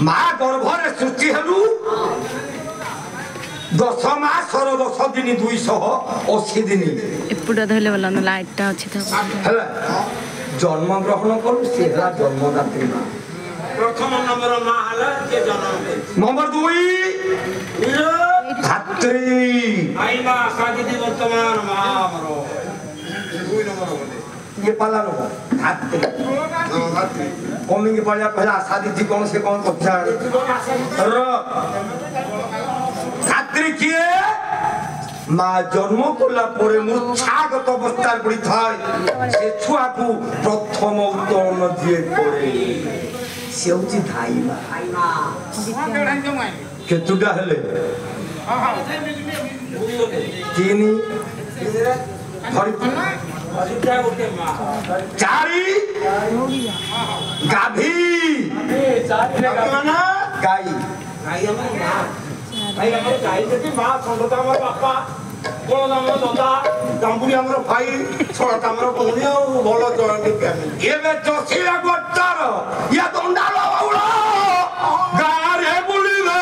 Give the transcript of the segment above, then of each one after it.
माँ गर्भरे सृष्टि हेलु 10 मास 10 दिन 280 दिन एपुडा धले वाला न लाइटटा अछि त हला जन्म ग्रहण करू सेरा जन्मदात्री माँ प्रथम नंबर माँ हला के जन्म नंबर 2 धात्री आई माँ सागिदी वर्तमान माँ हमरो 2 नंबर बोले ये पाला नो धात्री कमी के पड़िया पहला शादी थी कौन से कौन कक्षा र धात्री किए माँ जन्म कला परे मूर्छागत अवस्था पड़ी थाए से छुआ को प्रथम उत्तरण दिए पड़े से होची धाई माँ केतुडा हेले तीनी धरी चारी गाभी गाई गाई जति माँ संगता हमर बापा बड़ हमर दादा गांबुरी हमर भाई छोटा हमर भौणी और भलो जॉइंट फैमिली एबे जोशीला गोटर या दंडालो बाउलो गारे बुलीबे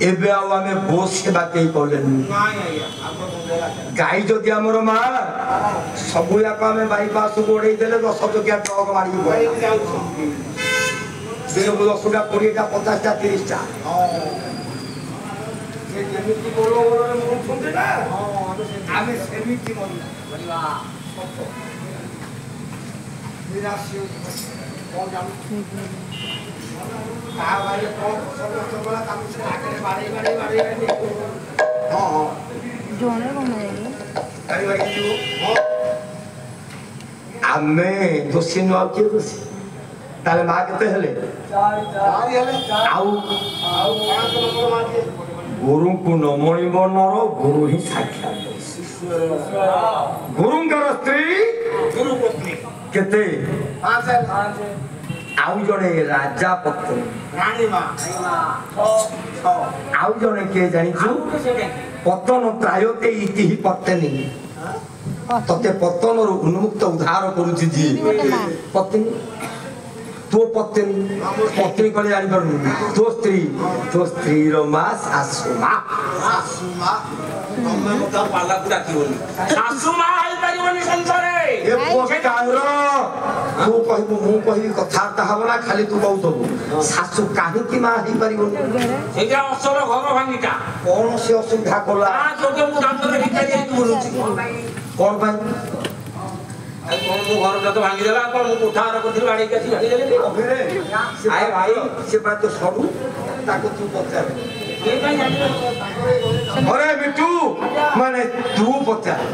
एबे आउ आमे बोस सेवा के करलेनी नाही आया आपको बोलेला गाई जदि हमर माँ सबु याक आमे बाईपास गोड़े देले 10 टकिया ट्रक मारी गए दिन को 10 टा 20 टा 50 टा 30 टा से जेमिति बोलो बोलो मुंह सुनते ना आमे सेमिति बोलला निराश कौन जान भाई कौन सब बड़ा काम से आके बारे हां जोने को नहीं अरे भाई जो आमे दोषी न के दोषी ताले माँ केते हेले चार हेले आउ 5 नंबर मार के गुरु को नमणि बनर गुरु ही साक्षात गुरुंकर स्त्री गुरु पत्नी केते 5 आउ जने राजा पत्नी रानी माँ आउ जने के जानिछु पतन प्रायते इति ही पत्नी तते पतन रु उन्मुक्त उद्धार करूछि जी पत्नी तो पत्नी कले जानि परनु तो स्त्री रो मां सासु मां मम्मी मुका पाला पुरा की बोली सासु मां आई परिवनी संसारे ए पोस्टार तू कहबो मु कहि कथा हबना खाली तू कहतबो सासु काहे की मां ही परिवनी सेजा असर घर भांगीटा कोन से असुविधा कोला आ जोके मु दांत रे भिखारी आई बोलुची कोन भाई आई कोन मु घर तो भांगी देला कोन मु कोठार कोथि बाड़ी के भांगी देले अभिरे आए भाई से बात तो सडू ताको तू पचार ये काई जानि अरे बिट्टू माने